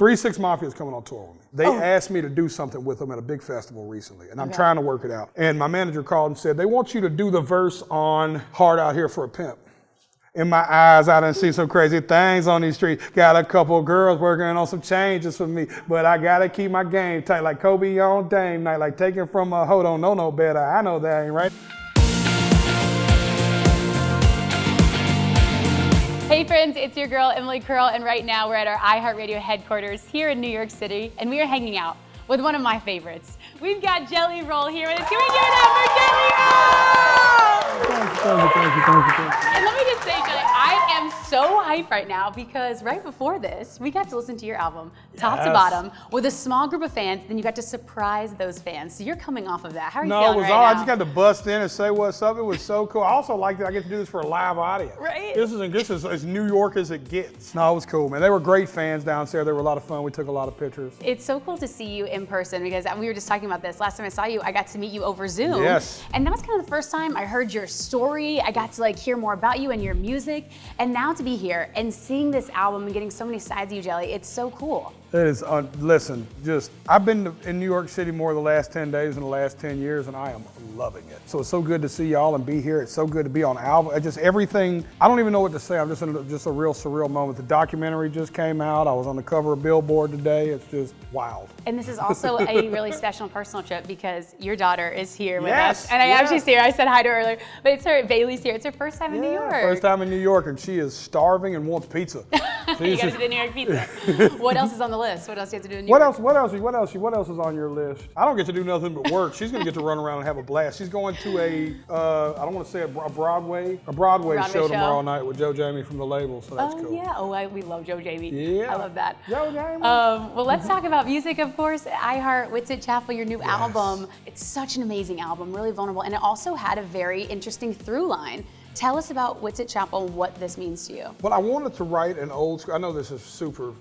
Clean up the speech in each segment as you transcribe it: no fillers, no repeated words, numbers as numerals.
3 6 Mafia is coming on tour with me. They asked me to do something with them at a big festival recently, and I'm trying to work it out. And my manager called and said, they want you to do the verse on Hard Out Here for a Pimp. In my eyes, I done see some crazy things on these streets. Got a couple of girls working on some changes for me, but I gotta keep my game tight, like Kobe on Dame night, like taking from a hoe don't know no better. I know that ain't right. Hey friends, it's your girl Emily Curl, and right now we're at our iHeartRadio headquarters here in New York City, and we are hanging out with one of my favorites. We've got Jelly Roll here with us. Can we give it up for Jelly Roll? Thank you. And let me just say, Jelly, I am so hyped right now because right before this, we got to listen to your album, top to bottom, with a small group of fans. Then you got to surprise those fans. So you're coming off of that. How are you feeling it was right all. now? I just got to bust in and say what's up. It was so cool. I also like that I get to do this for a live audience. Right? This is as New York as it gets. No, it was cool, man. They were great fans downstairs. They were a lot of fun. We took a lot of pictures. It's so cool to see you in person because we were just talking about this. Last time I saw you, I got to meet you over Zoom. Yes. And that was kind of the first time I heard your story. I got to hear more about you and your music. And now to be here and seeing this album and getting so many sides of you, Jelly, it's so cool. It is, listen, I've been in New York City more the last 10 days than the last 10 years, and I am loving it. So it's so good to see y'all and be here. It's so good to be on album. Just everything, I don't even know what to say. I'm just in just a real surreal moment. The documentary just came out. I was on the cover of Billboard today. It's just wild. And this is also a really special personal trip because your daughter is here with us. And I actually see her. I said hi to her earlier, but it's her, Bailey's here. It's her first time in New York. First time in New York, and she is starving and wants pizza. You gotta do the New York pizza. What else is on the list? What else do you have to do in New What York? What else is on your list? I don't get to do nothing but work. She's gonna get to run around and have a blast. She's going to I don't want to say a Broadway show tomorrow night with Joe Jamie from the label, so that's cool. Yeah, we love Joe Jamie. Yeah. I love that. Joe Jamie. Well, let's talk about music, of course. iHeart, Witsit Chapel, your new album. It's such an amazing album, really vulnerable, and it also had a very interesting through line. Tell us about Witsit Chapel, what this means to you. Well, I wanted to write an old school, I know this is super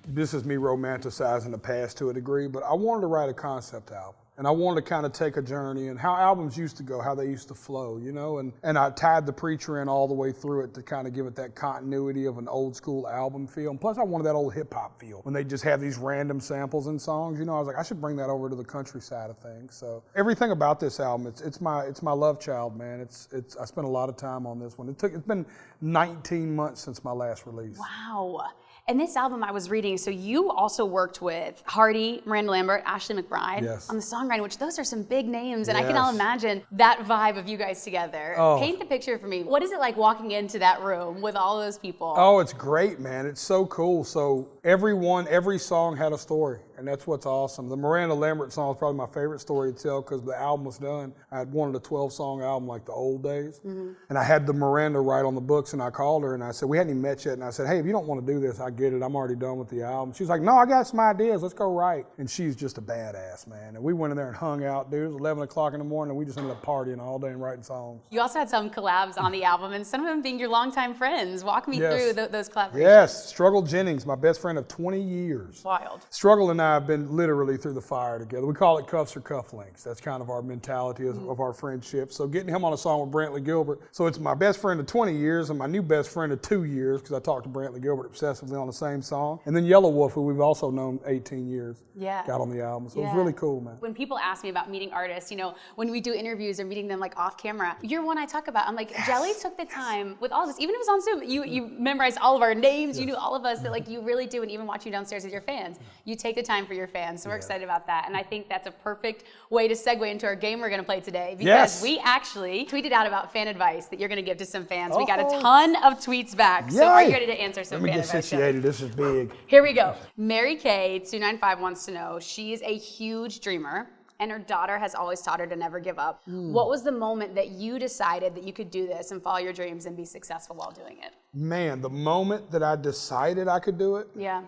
this is me romanticizing the past to a degree, but I wanted to write a concept album. And I wanted to kind of take a journey and how albums used to go, how they used to flow, and I tied The Preacher in all the way through it to kind of give it that continuity of an old school album feel. And plus I wanted that old hip hop feel when they just have these random samples and songs. I was like, I should bring that over to the country side of things. So everything about this album, it's my love child, man. I spent a lot of time on this one. It's been 19 months since my last release. Wow. And this album I was reading, so you also worked with Hardy, Miranda Lambert, Ashley McBryde on the songwriting, which those are some big names, and I can all imagine that vibe of you guys together. Paint the picture for me. What is it like walking into that room with all those people? Oh, it's great, man. It's so cool. So every song had a story, and that's what's awesome. The Miranda Lambert song is probably my favorite story to tell because the album was done. I had wanted a 12-song album like the old days, and I had the Miranda write on the books, and I called her, and I said, we hadn't even met yet, and I said, hey, if you don't want to do this, I get it. I'm already done with the album. She's like, no, I got some ideas. Let's go write. And she's just a badass, man. And we went in there and hung out, dude. It was 11 o'clock in the morning, and we just ended up partying all day and writing songs. You also had some collabs on the album, and some of them being your longtime friends. Walk me through those collaborations. Yes, Struggle Jennings, my best friend of 20 years. Wild. Struggle and I have been literally through the fire together. We call it cuffs or cufflinks. That's kind of our mentality of our friendship. So getting him on a song with Brantley Gilbert. So it's my best friend of 20 years and my new best friend of 2 years because I talked to Brantley Gilbert obsessively on the same song. And then Yellow Wolf, who we've also known 18 years, got on the album. So it was really cool, man. When people ask me about meeting artists, when we do interviews or meeting them off camera, you're one I talk about. I'm like, Jelly took the time with all of us, even if it was on Zoom, you memorized all of our names, you knew all of us, that you really do, and even watching you downstairs with your fans, you take the time for your fans. So we're excited about that. And I think that's a perfect way to segue into our game we're gonna play today because we actually tweeted out about fan advice that you're gonna give to some fans. We got a ton of tweets back. So are you ready to answer some fan advice? Let me get situated, this is big. Here we go. Mary Kay 295 wants to know, she is a huge dreamer and her daughter has always taught her to never give up. What was the moment that you decided that you could do this and follow your dreams and be successful while doing it? Man, the moment that I decided I could do it,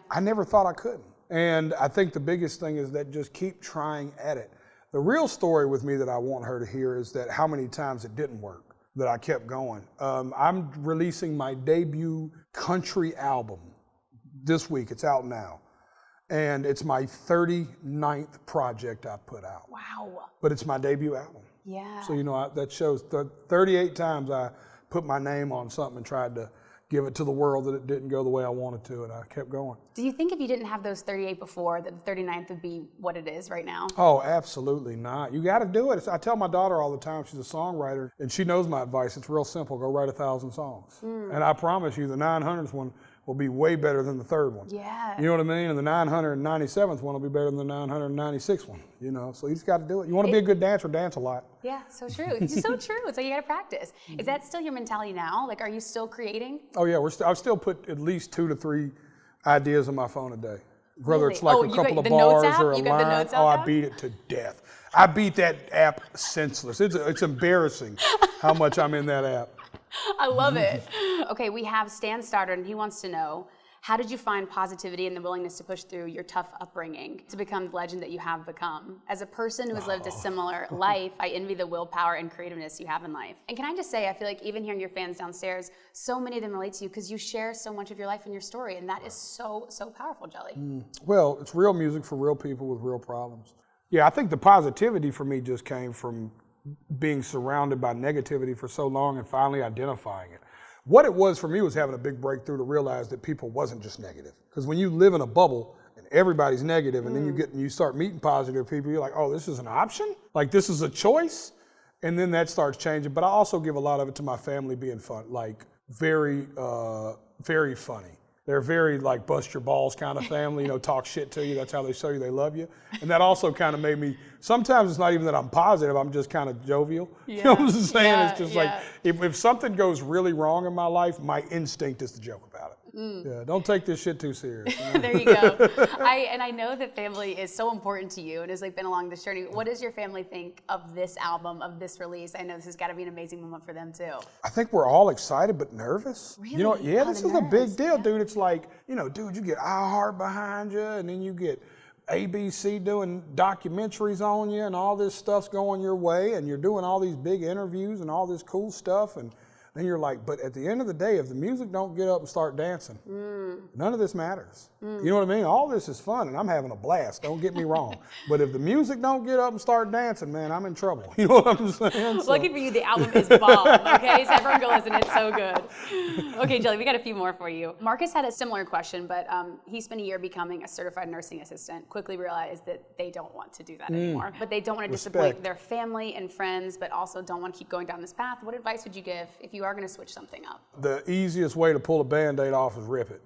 I never thought I couldn't. And I think the biggest thing is that just keep trying at it. The real story with me that I want her to hear is that how many times it didn't work, that I kept going. I'm releasing my debut country album this week. It's out now. And it's my 39th project I've put out. Wow. But it's my debut album. Yeah. So, that shows 38 times I put my name on something and tried to give it to the world that it didn't go the way I wanted to, and I kept going. Do you think if you didn't have those 38 before, that the 39th would be what it is right now? Oh, absolutely not. You got to do it. I tell my daughter all the time, she's a songwriter, and she knows my advice. It's real simple. Go write 1,000 songs. And I promise you the 900th one will be way better than the third one. Yeah. You know what I mean? And the 997th one will be better than the 996th one. You know, so you just got to do it. You want to be a good dancer, dance a lot. Yeah, so true. It's so true. It's like you got to practice. Is that still your mentality now? Like, are you still creating? Oh yeah, I still put at least 2 to 3 ideas on my phone a day. Whether Really? it's like a couple of bars or a line. Oh, I beat it to death. I beat that app senseless. It's embarrassing how much I'm in that app. I love it. Okay, we have Stan Stoddard, and he wants to know, how did you find positivity and the willingness to push through your tough upbringing to become the legend that you have become? As a person who has lived a similar life, I envy the willpower and creativeness you have in life. And can I just say, I feel like even hearing your fans downstairs, so many of them relate to you because you share so much of your life and your story, and that is so, so powerful, Jelly. Well, it's real music for real people with real problems. Yeah, I think the positivity for me just came from being surrounded by negativity for so long and finally identifying it. What it was for me was having a big breakthrough to realize that people wasn't just negative. Because when you live in a bubble and everybody's negative, and then you start meeting positive people, you're like, oh, this is an option? Like, this is a choice? And then that starts changing. But I also give a lot of it to my family being fun, like very, very funny. They're very like bust your balls kind of family, you know, talk shit to you. That's how they show you they love you. And that also kind of made me, sometimes it's not even that I'm positive, I'm just kind of jovial. Yeah. You know what I'm saying? Yeah, it's just yeah. like, if something goes really wrong in my life, my instinct is to joke about it. Yeah, don't take this shit too serious. You know? There you go. I know that family is so important to you and has like been along this journey. What does your family think of this album, of this release? I know this has got to be an amazing moment for them too. I think we're all excited but nervous. Really? You know, yeah, Oh, this the is a big nerves, deal, yeah. dude. It's like, you know, dude, you get iHeart behind you, and then you get ABC doing documentaries on you, and all this stuff's going your way, and you're doing all these big interviews and all this cool stuff, and then you're like, but at the end of the day, if the music don't get up and start dancing, none of this matters. You know what I mean? All this is fun, and I'm having a blast, don't get me wrong. But if the music don't get up and start dancing, man, I'm in trouble. You know what I'm saying? So, Lucky for you, the album is bomb, okay? So everyone go listen, it's so good. Okay, Jelly, we got a few more for you. Marcus had a similar question, but he spent a year becoming a certified nursing assistant, quickly realized that they don't want to do that anymore. But they don't want to disappoint their family and friends, but also don't want to keep going down this path. What advice would you give if you are going to switch something up? the easiest way to pull a Band-Aid off is rip it.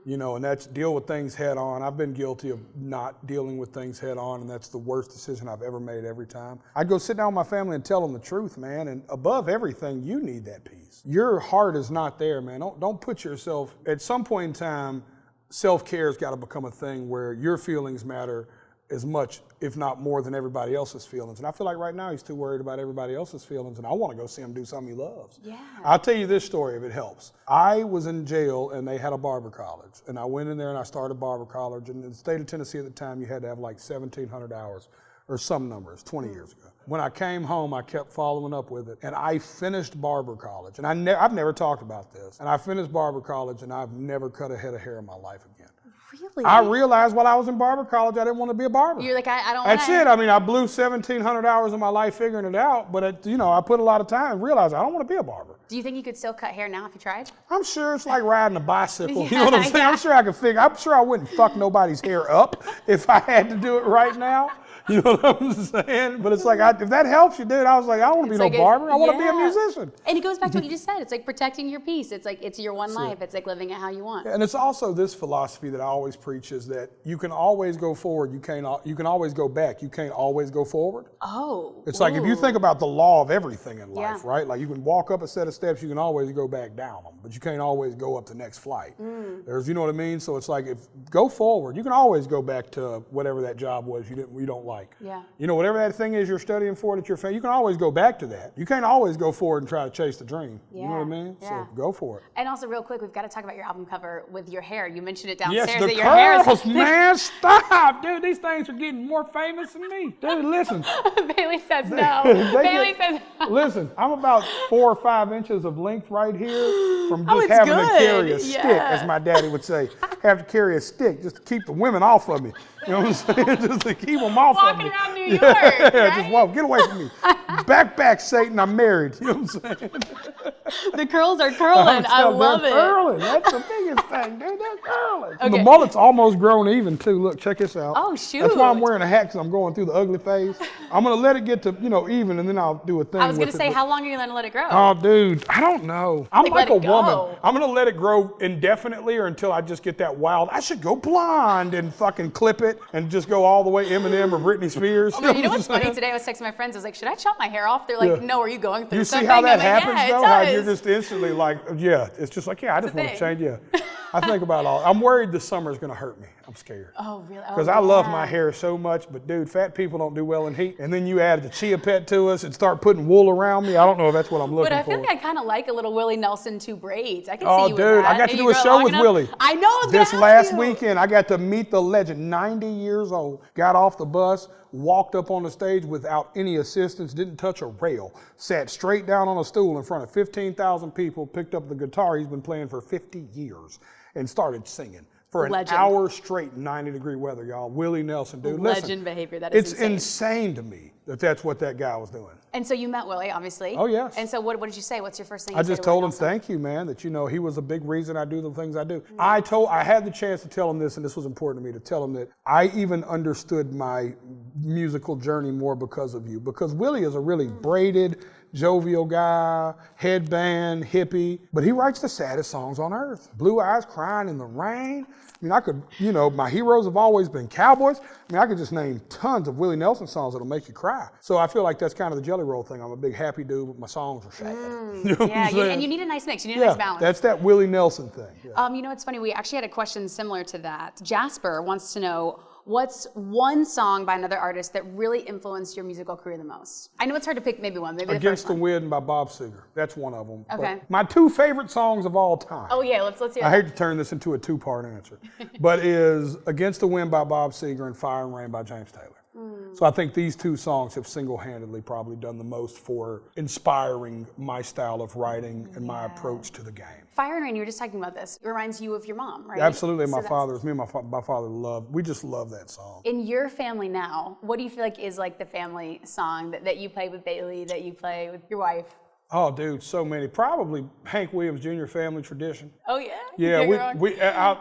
You know, and that's deal with things head on. I've been guilty of not dealing with things head on, and that's the worst decision I've ever made every time. I'd go sit down with my family and tell them the truth, man, and above everything, you need that peace. Your heart is not there, man. Don't put yourself, at some point in time, self-care's got to become a thing where your feelings matter as much, if not more, than everybody else's feelings. And I feel like right now he's too worried about everybody else's feelings, and I want to go see him do something he loves. Yeah. I'll tell you this story if it helps. I was in jail and they had a barber college, and I went in there and I started barber college. And in the state of Tennessee at the time, you had to have like 1,700 hours or some numbers, 20 years ago. When I came home, I kept following up with it, and I finished barber college. And I've never talked about this. And I finished barber college, and I've never cut a head of hair in my life again. Really? I realized while I was in barber college, I didn't want to be a barber. You're like, I don't That's wanna... it. I mean, I blew 1,700 hours of my life figuring it out, but I put a lot of time and realized I don't want to be a barber. Do you think you could still cut hair now if you tried? I'm sure it's like riding a bicycle. Yeah, You know what I'm saying? yeah. I'm sure I could figure. I'm sure I wouldn't fuck nobody's hair up if I had to do it right now. You know what I'm saying? But it's like, if that helps you, dude, I was like, I don't want to be no barber. I want to be a musician. And it goes back to what you just said. It's like protecting your peace. It's like, it's your one life. It's like living it how you want. And it's also this philosophy that I always preach is that you can always go forward. You can always go back. You can't always go forward. Oh. It's like if you think about the law of everything in life, Yeah. right? Like you can walk up a set of steps, you can always go back down them, but you can't always go up the next flight. There's, you know what I mean? So it's like, go forward. You can always go back to whatever that job was you don't like. Yeah. You know, whatever that thing is you're studying for that you're you can always go back to that. You can't always go forward and try to chase the dream. You know what I mean? Yeah. So go for it. And also, real quick, we've got to talk about your album cover with your hair. You mentioned it downstairs. Yes, the that your hair is curls, man, stop. Dude, these things are getting more famous than me. Dude, listen. Bailey says no. Bailey says no. Listen, I'm about 4 or 5 inches of length right here from just it's having good. to carry a stick, Yeah. as my daddy would say. Have to carry a stick just to keep the women off of me. You know what I'm saying? Just to keep them off walking me. around New York, Yeah, right? just walk. Get away from me. Back, Satan. I'm married. You know what I'm saying? The curls are curling. I love They're it. curling. That's the biggest thing, dude. They're curling. And the Okay. mullet's almost grown even too. Look, check this out. Oh, shoot. That's why I'm wearing a hat, because I'm going through the ugly phase. I'm gonna let it get to even, and then I'll do a thing. I was gonna with say, it. how long are you gonna let it grow? Oh, dude, I don't know. I'm Like, like let a it go. woman. I'm gonna let it grow indefinitely, or until I just get that wild. I should go blonde and fucking clip it and just go all the way Eminem or Britney Spears. Although, you know what what's I'm funny? saying? Today I was texting my friends. I was like, should I chop my hair off? They're like, Yeah. no, are you going through You see something? how that I'm like, happens yeah, though? it How does. you're just instantly like, yeah, it's just like, yeah, I just want to thing. change. Yeah, I think about all. I'm worried this summer's gonna hurt me. I'm scared. Oh, really? Because I love my hair so much, but dude, fat people don't do well in heat. And then you add the chia pet to us and start putting wool around me. I don't know if that's what I'm looking But I for. feel like I kind of like a little Willie Nelson 2 braids. I can Oh, see you with dude, that. I got to And do you a grow it show long with enough. Willie. I know. I was gonna This ask last you. weekend, I got to meet the legend, 90 years old, got off the bus, walked up on the stage without any assistance, didn't touch a rail, sat straight down on a stool in front of 15,000 people, picked up the guitar he's been playing for 50 years, and started singing. For an Legend. hour straight, 90-degree weather, y'all. Willie Nelson, dude. Legend Listen, behavior. That is it's insane. to me that that's what that guy was doing. And so you met Willie, obviously. Oh, yes. And so what did you say? What's your first thing you I say just to Willie told him, Nelson? thank you, man, that he was a big reason I do the things I do. I had the chance to tell him this, and this was important to me, to tell him that I even understood my musical journey more because of you. Because Willie is a really braided, jovial guy, headband, hippie, but he writes the saddest songs on earth. Blue Eyes Crying in the Rain. I mean, I could, my heroes have always been cowboys. I mean, I could just name tons of Willie Nelson songs that'll make you cry. So I feel like that's kind of the Jelly Roll thing. I'm a big happy dude, but my songs are sad. You know what I'm saying? And you need a nice mix. You need a nice balance. That's that Willie Nelson thing. Yeah. You know, it's funny. We actually had a question similar to that. Jasper wants to know, what's one song by another artist that really influenced your musical career the most? I know it's hard to pick maybe one. Maybe Against the the Wind by Bob Seger. That's one of them. Okay. But my 2 favorite songs of all time. Oh yeah, let's hear I that. hate to turn this into a 2-part answer, but is Against the Wind by Bob Seger and Fire and Rain by James Taylor. So I think these 2 songs have single-handedly probably done the most for inspiring my style of writing and my approach to the game. Fire and Rain, you were just talking about this. It reminds you of your mom, right? Absolutely. So My that's- father, me and my father we just love that song. In your family now, what do you feel like is like the family song that you play with Bailey, that you play with your wife? Oh, dude, so many. Probably Hank Williams Jr. Family Tradition. Oh yeah? Yeah,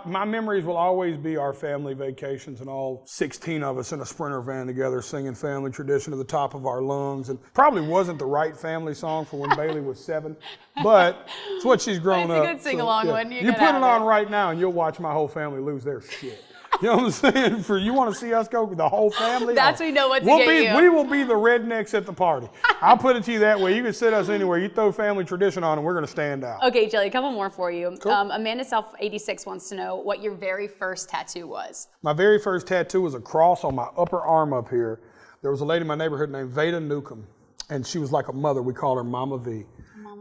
my memories will always be our family vacations and all 16 of us in a Sprinter van together singing Family Tradition to the top of our lungs. And probably wasn't the right family song for when Bailey was 7, but it's what she's grown But it's up. a good sing-along one. You gotta put it have on right now and you'll watch my whole family lose their shit. You know what I'm saying? You want to see us go with the whole family? That's we know what to get you. We will be the rednecks at the party. I'll put it to you that way. You can sit us anywhere. You throw Family Tradition on and we're going to stand out. Okay, Jelly, a couple more for you. Cool. Amanda Self 86 wants to know what your very first tattoo was. My very first tattoo was a cross on my upper arm up here. There was a lady in my neighborhood named Veda Newcomb, and she was like a mother. We called her Mama V.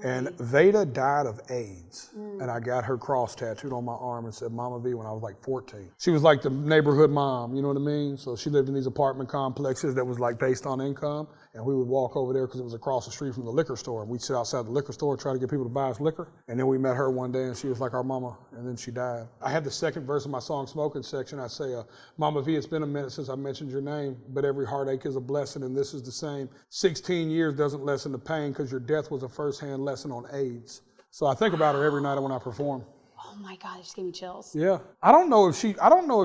And Veda died of AIDS, and I got her cross tattooed on my arm and said Mama V when I was like 14. She was like the neighborhood mom, you know what I mean? So she lived in these apartment complexes that was like based on income, and we would walk over there because it was across the street from the liquor store. And we'd sit outside the liquor store, try to get people to buy us liquor. And then we met her one day, and she was like our mama, and then she died. I had the second verse of my song, Smoking Section. I say, Mama V, it's been a minute since I mentioned your name, but every heartache is a blessing, and this is the same. 16 years doesn't lessen the pain because your death was a first-hand lesson on AIDS. So I think about her every night when I perform. Oh my God, it just gave me chills. Yeah. I don't know if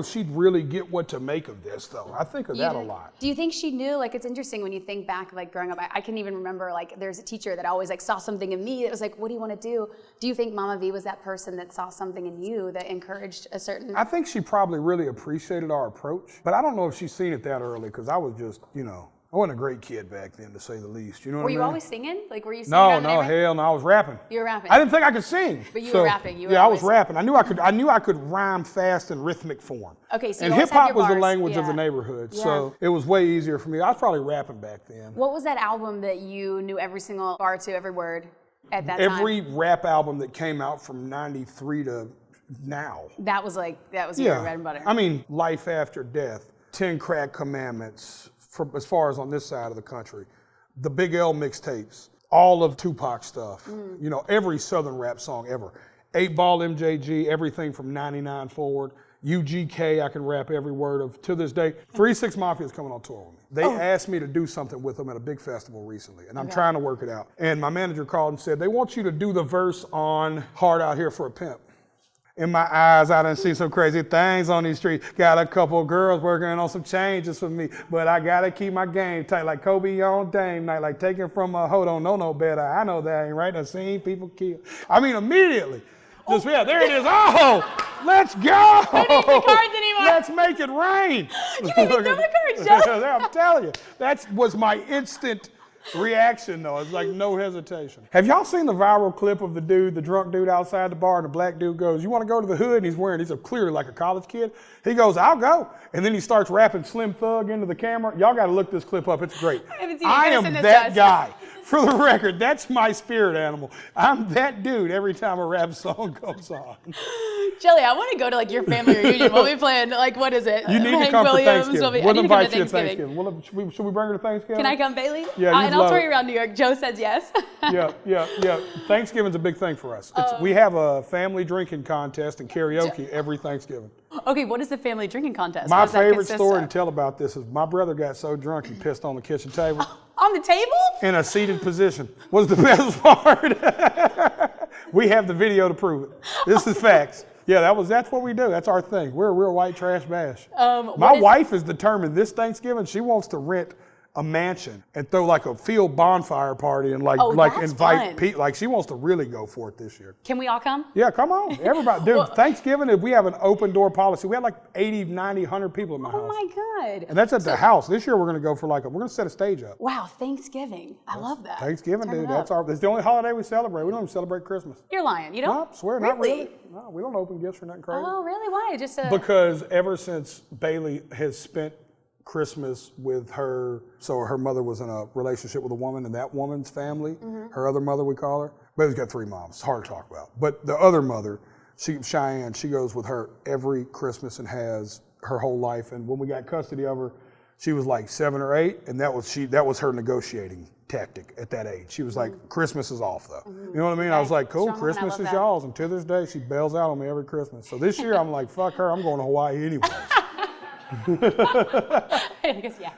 she'd really get what to make of this though. I think of that a lot. Do you think she knew? Like, it's interesting when you think back, like growing up, I can even remember like there's a teacher that always like saw something in me that was like, what do you want to do? Do you think Mama V was that person that saw something in you that encouraged a certain? I think she probably really appreciated our approach, but I don't know if she's seen it that early because I was just, I wasn't a great kid back then, to say the least. You know what I mean? Were you always singing? Like, were you singing? No, hell no. I was rapping. You were rapping. I didn't think I could sing. But you were rapping. You were I was always rapping. I knew I could rhyme fast in rhythmic form. Okay, so you and always hip hop had your was the bars. language of the Yeah. neighborhood, Yeah. so it was way easier for me. I was probably rapping back then. What was that album that you knew every single bar to, every word at that time? Every rap album that came out from '93 to now. That was your bread and butter. I mean, Life After Death, 10 Crack Commandments, as far as on this side of the country, the Big L mixtapes, all of Tupac stuff, every Southern rap song ever. 8 Ball MJG, everything from 99 forward. UGK, I can rap every word of, to this day. 3 6 Mafia is coming on tour with me. They asked me to do something with them at a big festival recently, and I'm trying to work it out. And my manager called and said, they want you to do the verse on Hard Out Here for a Pimp. In my eyes, I done see some crazy things on these streets. Got a couple of girls working on some changes for me, but I gotta keep my game tight, like Kobe on Dame night, like taking from a hoe don't know no better. I know that ain't right. I've seen people kill. I mean, immediately. Just, yeah, there it is. Oh, let's go. I don't need the cards anymore. Let's make it rain. You didn't even throw the cards, Jelly. I'm telling you, that was my instant reaction, though. It's like no hesitation. Have y'all seen the viral clip of the drunk dude outside the bar, and the black dude goes, you want to go to the hood? And he's clearly like a college kid. He goes, I'll go. And then he starts rapping Slim Thug into the camera. Y'all got to look this clip up. It's great. I am that guy. For the record, that's my spirit animal. I'm that dude every time a rap song comes on. Jelly, I want to go to like your family reunion. We'll be playing, like, what is it? You need Hank to come Williams, for Thanksgiving. We'll invite you to Thanksgiving. Should we bring her to Thanksgiving? Can I come, Bailey? Yeah, and I'll tour you around New York. Joe says yes. Yeah. Thanksgiving's a big thing for us. We have a family drinking contest and karaoke every Thanksgiving. Okay, what is the family drinking contest? My favorite story to tell about this is my brother got so drunk he pissed on the kitchen table. On the table? In a seated position was the best part. We have the video to prove it. This is facts. Yeah, that's what we do. That's our thing. We're a real white trash bash. My wife is determined this Thanksgiving she wants to rent a mansion and throw like a field bonfire party and invite people. Like she wants to really go for it this year. Can we all come? Yeah, come on. Everybody. Dude, Thanksgiving, we have an open door policy. We had like 80, 90, 100 people in my house. Oh my God. And that's at the house. This year we're going to go for we're going to set a stage up. Wow, Thanksgiving. I love that. Thanksgiving, dude. That's the only holiday we celebrate. We don't even celebrate Christmas. You're lying. You don't? No, I swear, not really. No, we don't open gifts or nothing crazy. Oh, really? Why? Because ever since Bailey has spent Christmas with her mother was in a relationship with a woman, and that woman's family, her other mother we call her. Bailey's got 3 moms. It's hard to talk about. But the other mother, Cheyenne, she goes with her every Christmas and has her whole life. And when we got custody of her, she was like 7 or 8, and that was her negotiating tactic at that age. She was like, Christmas is off though. You know what I mean? I was like, cool, Christmas is y'all's. And to this day, she bails out on me every Christmas. So this year I'm like, fuck her, I'm going to Hawaii anyway. I guess, yeah.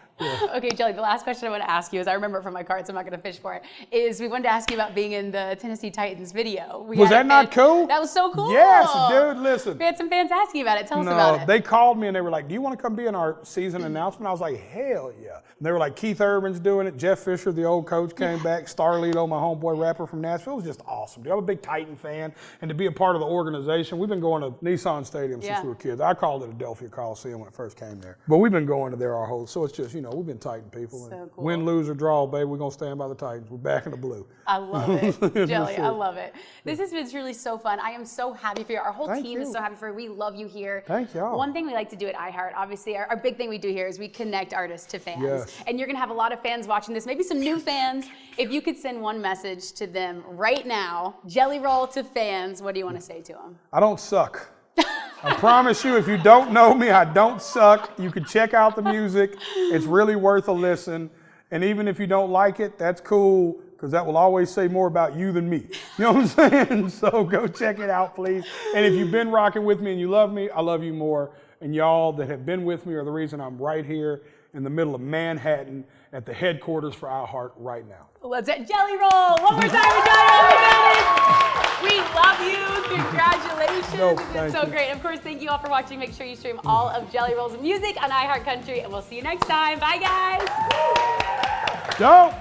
Okay, Jelly, the last question I want to ask you is, I remember it from my cards, so I'm not going to fish for it, is we wanted to ask you about being in the Tennessee Titans video. Was that not cool? That was so cool. Yes, dude, listen. We had some fans asking about it. Tell us about it. They called me and they were like, do you want to come be in our season announcement? I was like, hell yeah. And they were like, Keith Urban's doing it. Jeff Fisher, the old coach, came back. Starlito, my homeboy rapper from Nashville. It was just awesome, dude. I'm a big Titan fan. And to be a part of the organization, we've been going to Nissan Stadium since we were kids. I called it Adelphia Coliseum when it first came there. But we've been going to there our whole, so it's just, we've been Titan people. So cool. Win, lose, or draw, baby, we're going to stand by the Titans. We're back in the blue. I love it. Jelly, I love it. This has been truly so fun. I am so happy for you. Our whole team is so happy for you. We love you here. Thank y'all. One thing we like to do at iHeart, obviously, our big thing we do here is we connect artists to fans. Yes. And you're going to have a lot of fans watching this, maybe some new fans. If you could send one message to them right now, Jelly Roll to fans, what do you want to say to them? I don't suck. I promise you, if you don't know me, I don't suck. You can check out the music. It's really worth a listen. And even if you don't like it, that's cool, because that will always say more about you than me. You know what I'm saying? So go check it out, please. And if you've been rocking with me and you love me, I love you more. And y'all that have been with me are the reason I'm right here in the middle of Manhattan at the headquarters for iHeart right now. Let's hit Jelly Roll. One more time with Jelly Roll. We love you. Congratulations. It's been so great. Of course, thank you all for watching. Make sure you stream all of Jelly Roll's music on iHeart Country, and we'll see you next time. Bye, guys. Dope.